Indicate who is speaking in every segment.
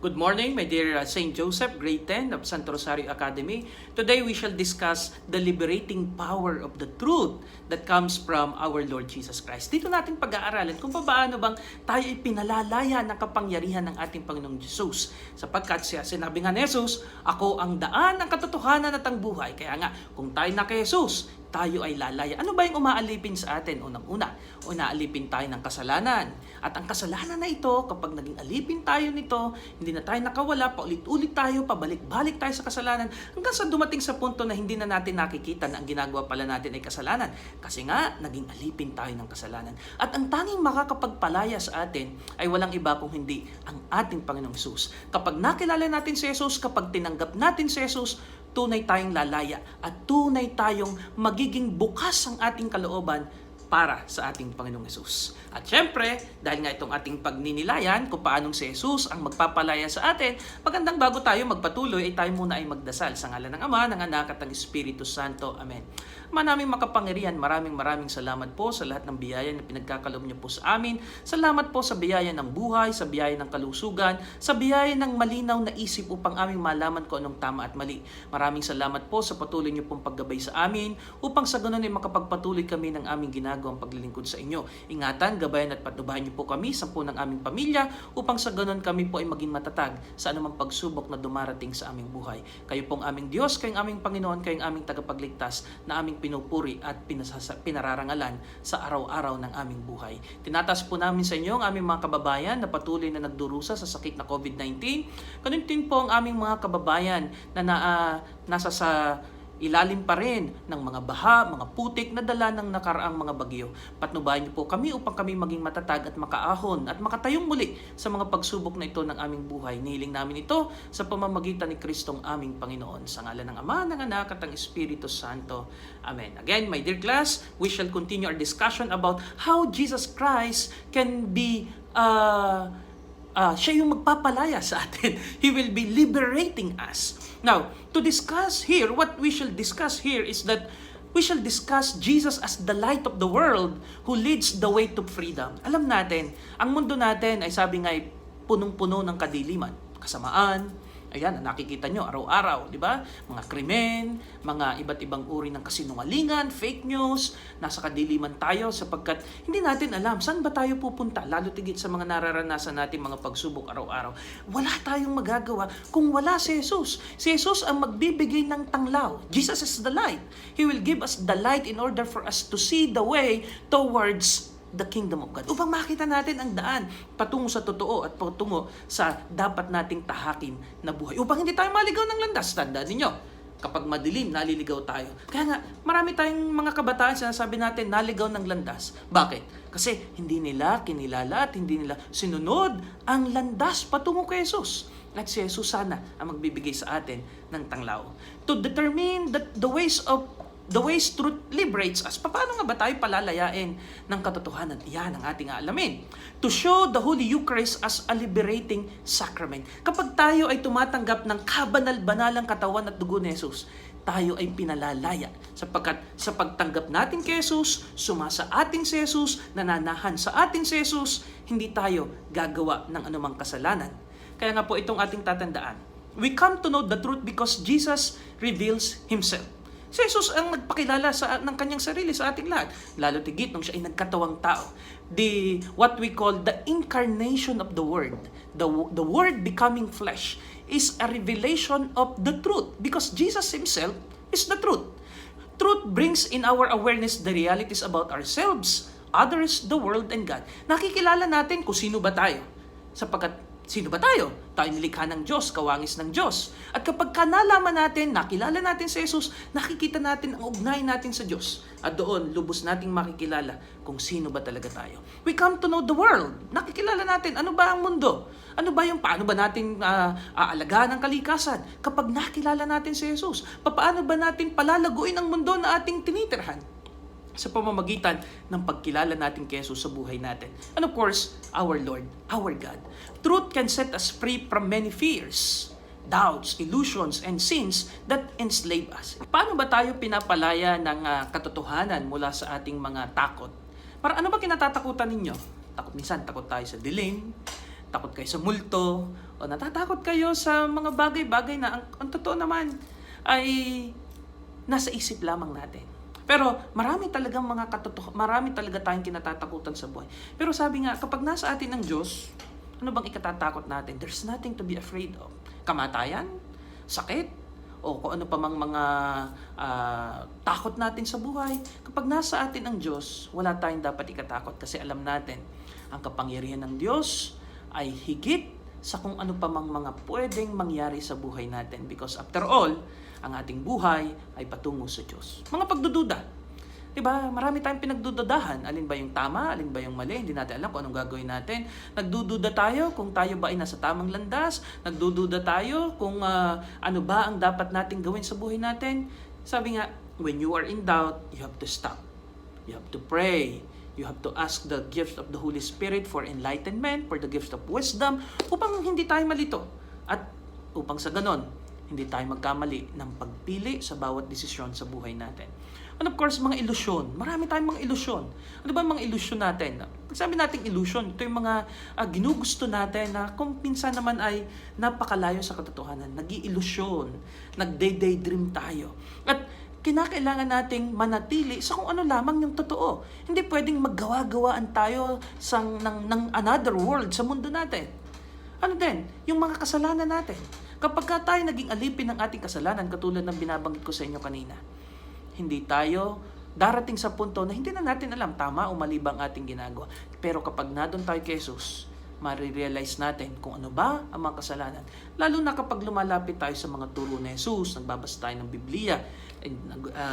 Speaker 1: Good morning, my dear Saint Joseph, Grade 10 of Santo Rosario Academy. Today we shall discuss the liberating power of the truth that comes from our Lord Jesus Christ. Dito natin pag-aaralan kung paano bang tayo ay pinalalaya ng kapangyarihan ng ating Panginoong Jesus. Sapagkat siya, sinabi nga ni Jesus, ako ang daan, ang katotohanan at ang buhay. Kaya nga, kung tayo na kay Jesus, tayo ay lalaya. Ano ba yung umaalipin sa atin? Unang-una, unaalipin tayo ng kasalanan. At ang kasalanan na ito, kapag naging alipin tayo nito, hindi na tayo nakawala, paulit-ulit tayo, pabalik-balik tayo sa kasalanan, hanggang sa dumating sa punto na hindi na natin nakikita na ang ginagawa pala natin ay kasalanan. Kasi nga, naging alipin tayo ng kasalanan. At ang tanging makakapagpalaya sa atin ay walang iba kung hindi ang ating Panginoong Jesus. Kapag nakilala natin si Jesus, kapag tinanggap natin si Jesus, tunay tayong lalaya at tunay tayong magiging bukas ang ating kalooban para sa ating Panginoong Jesus. At syempre, dahil nga itong ating pagninilayan kung paanong si Jesus ang magpapalaya sa atin, magandang bago tayo magpatuloy ay tayo muna ay magdasal sa ngalan ng Ama, ng Anak at ng Espiritu Santo. Amen. Ama naming makapangyarihan, maraming salamat po sa lahat ng biyaya na pinagkakaloob niyo po sa amin. Salamat po sa biyaya ng buhay, sa biyaya ng kalusugan, sa biyaya ng malinaw na isip upang aming malaman kung anong tama at mali. Maraming salamat po sa patuloy niyo pong paggabay sa amin upang sa ganun ay makapagpatuloy kami ng aming ginagawang paglilingkod sa inyo. Ingatan, gabayan at patnubayan niyo po kami sa po ng aming pamilya upang sa ganun kami po ay maging matatag sa anumang pagsubok na dumarating sa aming buhay. Kayo pong aming Diyos, kayong aming Panginoon, kayong aming tagapagligtas na aming pinupuri at pinararangalan sa araw-araw ng aming buhay. Tinatas po namin sa inyo ang aming mga kababayan na patuloy na nagdurusa sa sakit na COVID-19. Ganun din po ang aming mga kababayan na nasa sa ilalim pa rin ng mga baha, mga putik na dala ng nakaraang mga bagyo. Patnubayan niyo po kami upang kami maging matatag at makaahon at makatayong muli sa mga pagsubok na ito ng aming buhay. Nihiling namin ito sa pamamagitan ni Kristong aming Panginoon. Sa ngalan ng Ama, ng Anak at ng Espiritu Santo. Amen. Again, my dear class, we shall continue our discussion about how Jesus Christ can be siya yung magpapalaya sa atin. He will be liberating us. Now, to discuss here, what we shall discuss here is that we shall discuss Jesus as the light of the world who leads the way to freedom. Alam natin, ang mundo natin ay sabi nga ay punong-puno ng kadiliman, kasamaan. Ayan, nakikita nyo araw-araw, di ba? Mga krimen, mga iba't ibang uri ng kasinungalingan, fake news, nasa kadiliman tayo sapagkat hindi natin alam saan ba tayo pupunta, lalo tigit sa mga nararanasan natin mga pagsubok araw-araw. Wala tayong magagawa kung wala si Jesus. Si Jesus ang magbibigay ng tanglaw. Jesus is the light. He will give us the light in order for us to see the way towards the kingdom of God. Upang makita natin ang daan patungo sa totoo at patungo sa dapat nating tahakin na buhay. Upang hindi tayo maligaw ng landas. Tandaan ninyo, kapag madilim, naliligaw tayo. Kaya nga, marami tayong mga kabataan sinasabi natin, naligaw ng landas. Bakit? Kasi hindi nila kinilala at hindi nila sinunod ang landas patungo kay Jesus. At si Jesus sana ang magbibigay sa atin ng tanglaw. To determine that the ways truth liberates us. Paano nga ba tayo palalayain ng katotohanan? Yan ang ating aalamin. To show the Holy Eucharist as a liberating sacrament. Kapag tayo ay tumatanggap ng kabanal-banalang katawan at dugo ni Jesus, tayo ay pinalalaya. Sapagkat sa pagtanggap natin kay Jesus, sumasa atin si Jesus, nananahan sa atin si Jesus, hindi tayo gagawa ng anumang kasalanan. Kaya nga po itong ating tatandaan. We come to know the truth because Jesus reveals Himself. Si Jesus ang nagpakilala ng kanyang sarili sa ating lahat. Lalo tigit nung siya ay nagkatawang tao. What we call the incarnation of the Word, the Word becoming flesh, is a revelation of the truth. Because Jesus Himself is the truth. Truth brings in our awareness the realities about ourselves, others, the world, and God. Nakikilala natin kung sino ba tayo. Sapagkat sino ba tayo? Tayo nilikha ng Diyos, kawangis ng Diyos. At kapag nalaman natin, nakilala natin si Jesus, nakikita natin ang ugnayan natin sa Diyos. At doon, lubos nating makikilala kung sino ba talaga tayo. We come to know the world. Nakikilala natin, ano ba ang mundo? Ano ba paano ba natin aalagaan ang kalikasan? Kapag nakilala natin si Jesus, paano ba natin palalaguin ang mundo na ating tinitirhan? Sa pamamagitan ng pagkilala natin kay Jesus sa buhay natin. And of course, our Lord, our God. Truth can set us free from many fears, doubts, illusions, and sins that enslave us. Paano ba tayo pinapalaya ng katotohanan mula sa ating mga takot? Para ano ba kinatatakutan ninyo? Minsan takot tayo sa dilim, takot kayo sa multo, o natatakot kayo sa mga bagay-bagay na ang totoo naman ay nasa isip lamang natin. Pero marami talaga tayong kinatatakutan sa buhay. Pero sabi nga, kapag nasa atin ang Diyos, ano bang ikatatakot natin? There's nothing to be afraid of. Kamatayan, sakit, o kung ano pa mang mga takot natin sa buhay. Kapag nasa atin ang Diyos, wala tayong dapat ikatakot kasi alam natin, ang kapangyarihan ng Diyos ay higit sa kung ano pa mang mga pwedeng mangyari sa buhay natin. Because after all, ang ating buhay ay patungo sa Diyos. Mga pagdududa. Diba? Marami tayong pinagdududahan. Alin ba yung tama? Alin ba yung mali? Hindi natin alam kung anong gagawin natin. Nagdududa tayo kung tayo ba ay nasa tamang landas. Nagdududa tayo kung ano ba ang dapat nating gawin sa buhay natin. Sabi nga, when you are in doubt, you have to stop. You have to pray. You have to ask the gift of the Holy Spirit for enlightenment, for the gift of wisdom, upang hindi tayo malito. At upang sa ganon, hindi tayo magkamali ng pagpili sa bawat desisyon sa buhay natin. And of course, mga ilusyon. Marami tayong mga ilusyon. Ano ba mga ilusyon natin? Pag sabi natin ilusyon, ito yung mga ginugusto natin na kung minsan naman ay napakalayo sa katotohanan. Nag-iilusyon, nag-daydream tayo. At kinakailangan nating manatili sa kung ano lamang yung totoo. Hindi pwedeng maggawa-gawaan tayo ng another world sa mundo natin. Ano din? Yung mga kasalanan natin. Kapag tayo naging alipin ng ating kasalanan, katulad ng binabanggit ko sa inyo kanina, hindi tayo darating sa punto na hindi na natin alam tama o mali ba ang ating ginagawa. Pero kapag nadun tayo kay Jesus, marirealize natin kung ano ba ang mga kasalanan. Lalo na kapag lumalapit tayo sa mga turo ni Jesus, nagbabasa tayo ng Biblia,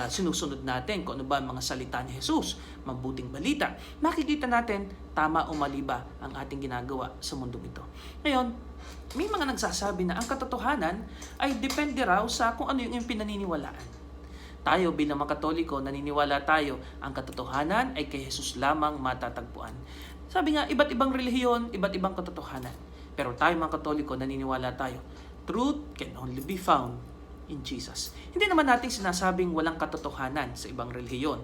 Speaker 1: sinusunod natin kung ano ba ang mga salita ni Jesus, mabuting balita, makikita natin tama o mali ba ang ating ginagawa sa mundong ito. Ngayon, may mga nagsasabi na ang katotohanan ay depende raw sa kung ano yung pinaniniwalaan. Tayo bilang mga Katoliko, naniniwala tayo ang katotohanan ay kay Jesus lamang matatagpuan. Sabi nga, iba't ibang relihiyon, iba't ibang katotohanan. Pero tayo mga Katoliko, naniniwala tayo, truth can only be found in Jesus. Hindi naman natin sinasabing walang katotohanan sa ibang relihiyon.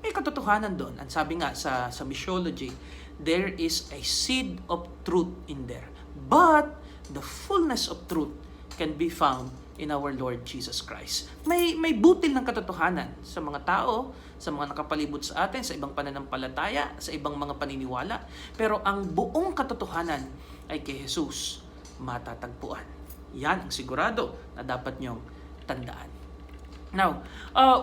Speaker 1: May katotohanan doon. Ang sabi nga sa missiology, there is a seed of truth in there. But the fullness of truth can be found in our Lord Jesus Christ. May butil ng katotohanan sa mga tao, sa mga nakapalibot sa atin, sa ibang pananampalataya, sa ibang mga paniniwala. Pero ang buong katotohanan ay kay Jesus matatagpuan. Yan ang sigurado na dapat nyong tandaan. Now,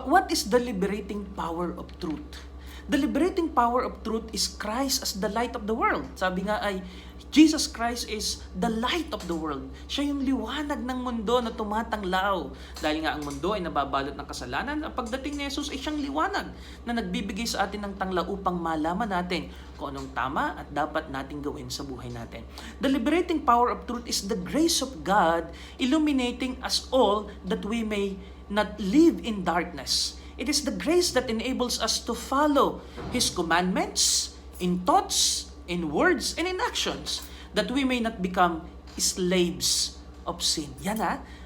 Speaker 1: what is the liberating power of truth? The liberating power of truth is Christ as the light of the world. Sabi nga ay, Jesus Christ is the light of the world. Siya yung liwanag ng mundo na tumatanglaw. Dahil nga ang mundo ay nababalot ng kasalanan, ang pagdating ni Jesus ay siyang liwanag na nagbibigay sa atin ng tanglaw upang malaman natin kung anong tama at dapat nating gawin sa buhay natin. The liberating power of truth is the grace of God illuminating us all that we may not live in darkness. It is the grace that enables us to follow His commandments in thoughts, in words, and in actions, that we may not become slaves of sin. Yan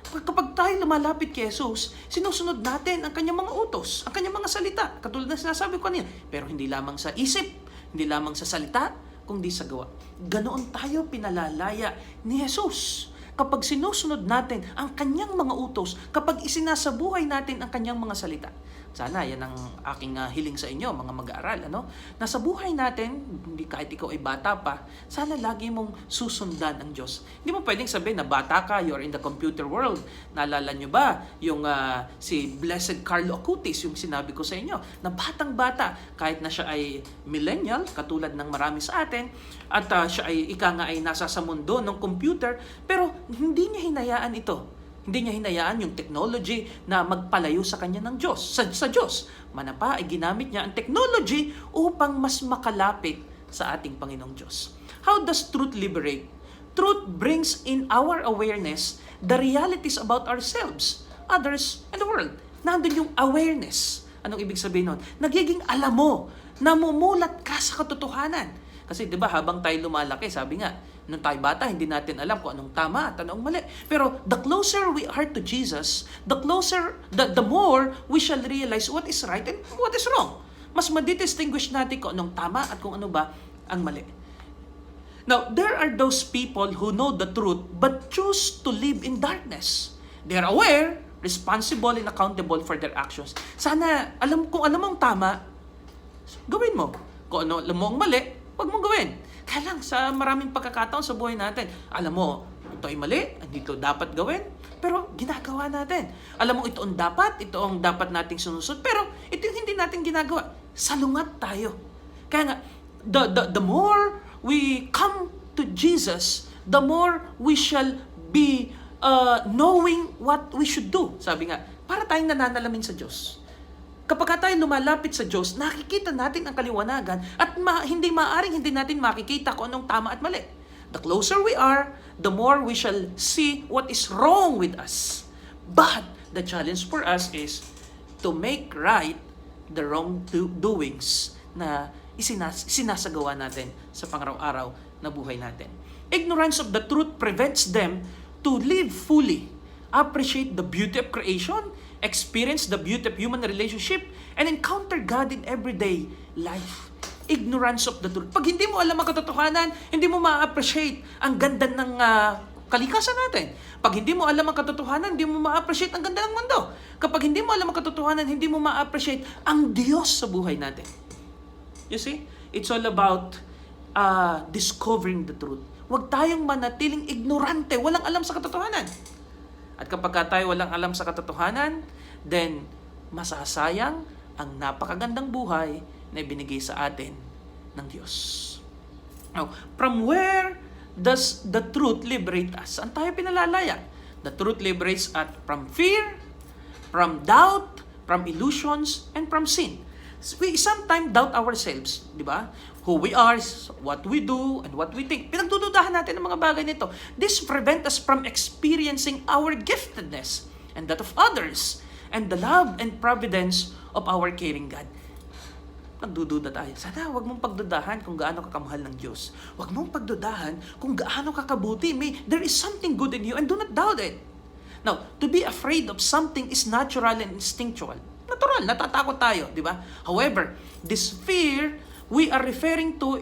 Speaker 1: kapag tayo lumalapit kay Jesus, sinusunod natin ang kanyang mga utos, ang kanyang mga salita, katulad ng sinasabi ko kanina, pero hindi lamang sa isip, hindi lamang sa salita, kundi sa gawa. Ganoon tayo pinalalaya ni Jesus. Kapag sinusunod natin ang kanyang mga utos, kapag isinasabuhay natin ang kanyang mga salita. Sana yan ang aking hiling sa inyo, mga mag-aaral. Na sa buhay natin, hindi kahit ikaw ay bata pa, sana lagi mong susundan ang Diyos. Hindi mo pwedeng sabihin na bata ka, you're in the computer world. Naalala nyo ba yung si Blessed Carlo Acutis, yung sinabi ko sa inyo, na batang-bata, kahit na siya ay millennial, katulad ng marami sa atin, at siya ay ay nasa sa mundo ng computer, pero hindi niya hinayaan ito. Hindi niya hinayaan yung technology na magpalayo sa kanya ng Diyos, sa Diyos. Manapa ay ginamit niya ang technology upang mas makalapit sa ating Panginoong Diyos. How does truth liberate? Truth brings in our awareness the realities about ourselves, others, and the world. Nandun yung awareness. Anong ibig sabihin nun? Nagiging alam mo, namumulat ka sa katotohanan. Kasi 'di ba habang tayo lumalaki, sabi nga, nung tayo bata, hindi natin alam kung anong tama at anong mali. Pero the closer we are to Jesus, the more we shall realize what is right and what is wrong. Mas madidistinguish natin kung anong tama at kung ano ba ang mali. Now, there are those people who know the truth but choose to live in darkness. They are aware, responsible, and accountable for their actions. Sana, kung alam mo ang tama, gawin mo. Kung ano, alam mo ang mali, huwag mong gawin. Kaya lang, sa maraming pagkakataon sa buhay natin, alam mo, ito ay mali, dito dapat gawin, pero ginagawa natin. Alam mo, ito ang dapat nating sinusunod, pero ito yung hindi natin ginagawa. Salungat tayo. Kaya nga, the more we come to Jesus, the more we shall be knowing what we should do. Sabi nga, para tayong nananalamin sa Diyos. Kapag tayo lumalapit sa Diyos, nakikita natin ang kaliwanagan at hindi natin makikita kung anong tama at mali. The closer we are, the more we shall see what is wrong with us. But the challenge for us is to make right the wrong doings na sinasagawa natin sa pangaraw-araw na buhay natin. Ignorance of the truth prevents them to live fully, appreciate the beauty of creation, experience the beauty of human relationship, and encounter God in everyday life. Ignorance of the truth. Pag hindi mo alam ang katotohanan, hindi mo ma-appreciate ang ganda ng kalikasan natin. Pag hindi mo alam ang katotohanan, hindi mo ma-appreciate ang ganda ng mundo. Kapag hindi mo alam ang katotohanan, hindi mo ma-appreciate ang Diyos sa buhay natin. You see? It's all about discovering the truth. Huwag tayong manatiling ignorante, walang alam sa katotohanan. At kapag tayo walang alam sa katotohanan, then masasayang ang napakagandang buhay na ibinigay sa atin ng Diyos. Now, from where does the truth liberate us? Saan tayo pinalalaya? The truth liberates us from fear, from doubt, from illusions, and from sin. We sometimes doubt ourselves, di ba? Who we are, what we do, and what we think. Pinagdududahan natin ang mga bagay nito. This prevent us from experiencing our giftedness and that of others, and the love and providence of our caring God. Nagdududa tayo. Sana huwag mong pagdudahan kung gaano kakamahal ng Diyos. Huwag mong pagdudahan kung gaano kakabuti. There is something good in you and do not doubt it. Now, to be afraid of something is natural and instinctual. Natural, natatakot tayo, di ba? However, this fear we are referring to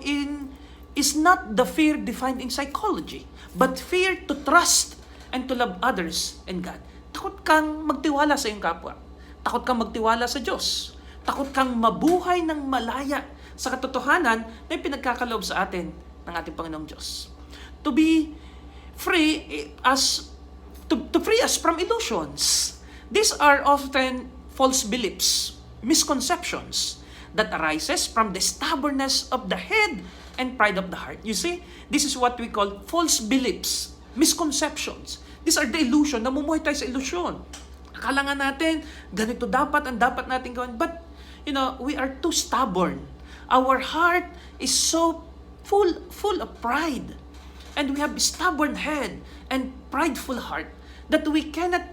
Speaker 1: is not the fear defined in psychology, but fear to trust and to love others and God. Takot kang magtiwala sa iyong kapwa. Takot kang magtiwala sa Diyos. Takot kang mabuhay ng malaya sa katotohanan na pinagkakaloob sa atin ng ating Panginoong Diyos. To be free to free us from illusions. These are often false beliefs, misconceptions that arises from the stubbornness of the head and pride of the heart. You see, this is what we call false beliefs, misconceptions. These are the illusion. Namumuhay tayo sa illusion. Akala nga natin, ganito dapat ang dapat natin gawin. But, we are too stubborn. Our heart is so full of pride. And we have a stubborn head and prideful heart that we cannot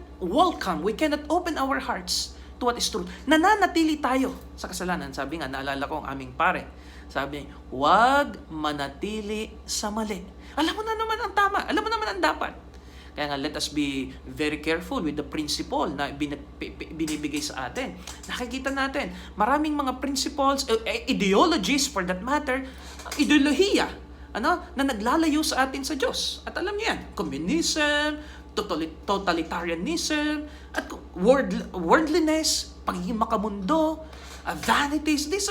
Speaker 1: open our hearts to what is true. Nananatili tayo sa kasalanan. Sabi nga, naalala ko ang aming pare. Sabi niya, huwag manatili sa mali. Alam mo na naman ang tama. Alam mo naman ang dapat. Kaya nga, let us be very careful with the principle na binibigay sa atin. Nakikita natin, maraming mga principles, ideologies for that matter, ideolohiya, na naglalayo sa atin sa Diyos. At alam niyo yan, communism, totalitarianism, at worldliness, pagiging makamundo, vanities. These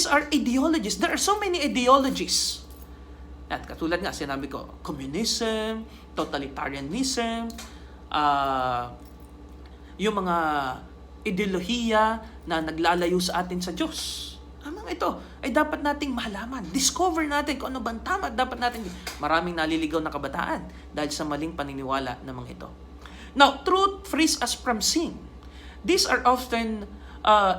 Speaker 1: are ideologies. There are so many ideologies. At katulad nga, sinabi ko, communism, totalitarianism, yung mga ideolohiya na naglalayo sa atin sa Diyos. Ito ay dapat nating malaman. Discover natin kung ano bang tama. Dapat natin, maraming naliligaw na kabataan dahil sa maling paniniwala ng mga ito. Now, truth frees us from sin. These are often,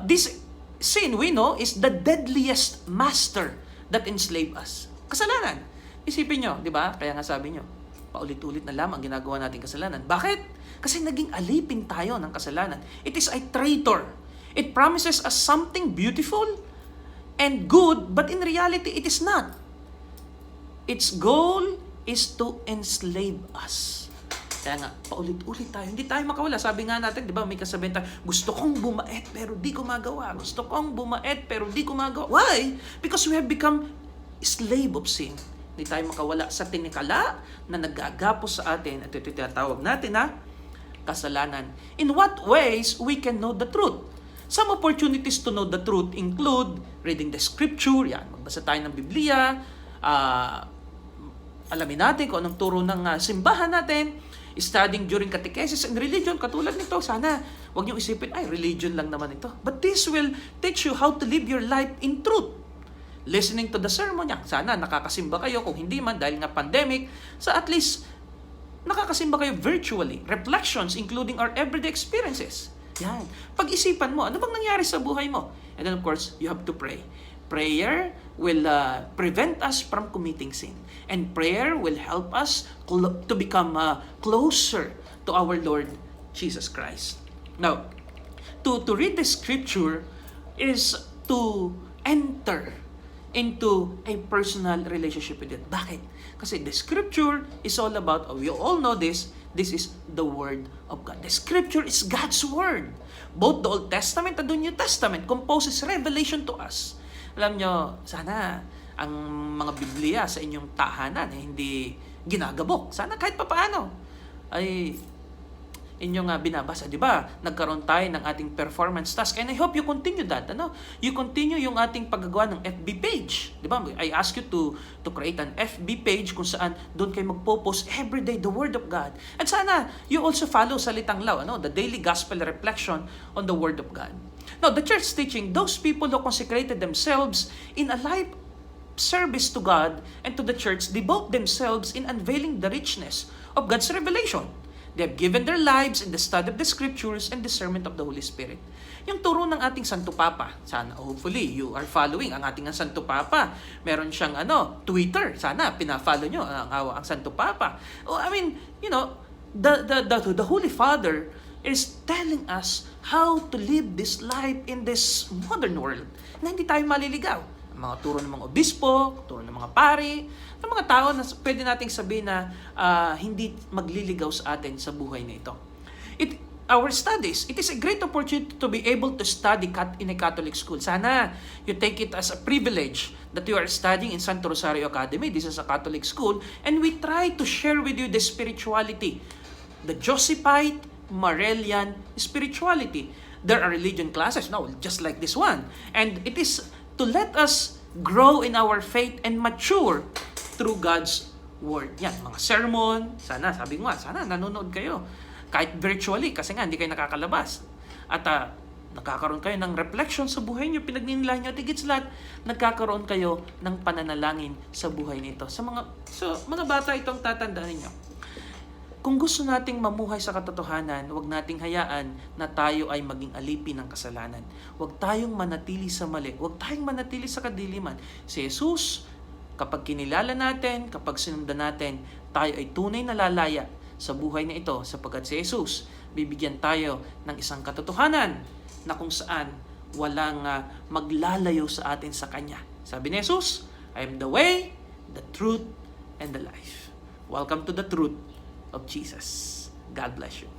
Speaker 1: this sin we know is the deadliest master that enslave us. Kasalanan. Isipin nyo, di ba? Kaya nga sabi nyo, paulit-ulit na lamang ginagawa natin kasalanan. Bakit? Kasi naging alipin tayo ng kasalanan. It is a traitor. It promises us something beautiful and good, but in reality, it is not. Its goal is to enslave us. Kaya nga, paulit-ulit tayo. Hindi tayo makawala. Sabi nga natin, di ba, may kasabihan tayo, gusto kong bumait pero di ko magawa. Gusto kong bumait pero di ko magawa. Why? Because we have become slave of sin. Hindi tayo makawala sa tinikala na naggagapos sa atin at ito tinatawag natin na kasalanan. In what ways we can know the truth? Some opportunities to know the truth include reading the scripture, yan, magbasa tayo ng Biblia, alamin natin kung anong turo ng simbahan natin, studying during catechesis and religion, katulad nito, sana huwag niyong isipin, ay, religion lang naman ito. But this will teach you how to live your life in truth. Listening to the sermon niya, sana nakakasimba kayo, kung hindi man dahil nga pandemic, so at least nakakasimba kayo virtually. Reflections including our everyday experiences. Yan. Pag-isipan mo, ano bang nangyari sa buhay mo? And then of course, you have to pray. Prayer will prevent us from committing sin. And prayer will help us to become closer to our Lord Jesus Christ. Now, to read the scripture is to enter into a personal relationship with it. Bakit? Kasi the scripture is all about, we all know this is the Word of God. The scripture is God's Word. Both the Old Testament and the New Testament composes revelation to us. Alam nyo, sana ang mga Biblia sa inyong tahanan hindi ginagabok. Sana kahit papaano ay inyong binabasa, di ba? Nagkaroon tayo ng ating performance task. And I hope you continue that. You continue yung ating paggagawa ng FB page. Di ba? I ask you to create an FB page kung saan doon kayo magpo-post everyday the Word of God. At sana you also follow Salitang Law, the daily gospel reflection on the Word of God. Now, the church teaching, those people who consecrated themselves in a life service to God and to the church devote themselves in unveiling the richness of God's revelation. They have given their lives in the study of the scriptures and discernment of the Holy Spirit. Yung turo ng ating Santo Papa, sana hopefully you are following ang ating Santo Papa. Meron siyang Twitter, sana pina-follow nyo ang Santo Papa. The Holy Father is telling us how to live this life in this modern world na hindi tayo maliligaw. Mga turo ng mga obispo, turo ng mga pari, ng mga tao na pwede nating sabihin na hindi magliligaw sa atin sa buhay na ito. Our studies, it is a great opportunity to be able to study in a Catholic school. Sana you take it as a privilege that you are studying in Santo Rosario Academy. This is a Catholic school. And we try to share with you the spirituality, the Josephite, Marelian spirituality. There are religion classes, just like this one. And it is to let us grow in our faith and mature through God's Word. Yan, mga sermon, sana nanonood kayo. Kahit virtually, kasi nga hindi kayo nakakalabas. At nagkakaroon kayo ng reflection sa buhay nyo, pinagninilahan nyo, tigit sa lahat, nagkakaroon kayo ng pananalangin sa buhay nito. Sa mga bata itong tatandaan ninyo. Kung gusto nating mamuhay sa katotohanan, huwag nating hayaan na tayo ay maging alipin ng kasalanan. Huwag tayong manatili sa mali. Huwag tayong manatili sa kadiliman. Si Jesus, kapag kinilala natin, kapag sinundan natin, tayo ay tunay na lalaya sa buhay na ito sapagkat si Jesus, bibigyan tayo ng isang katotohanan na kung saan walang maglalayo sa atin sa Kanya. Sabi ni Jesus, I am the way, the truth, and the life. Welcome to the truth of Jesus. God bless you.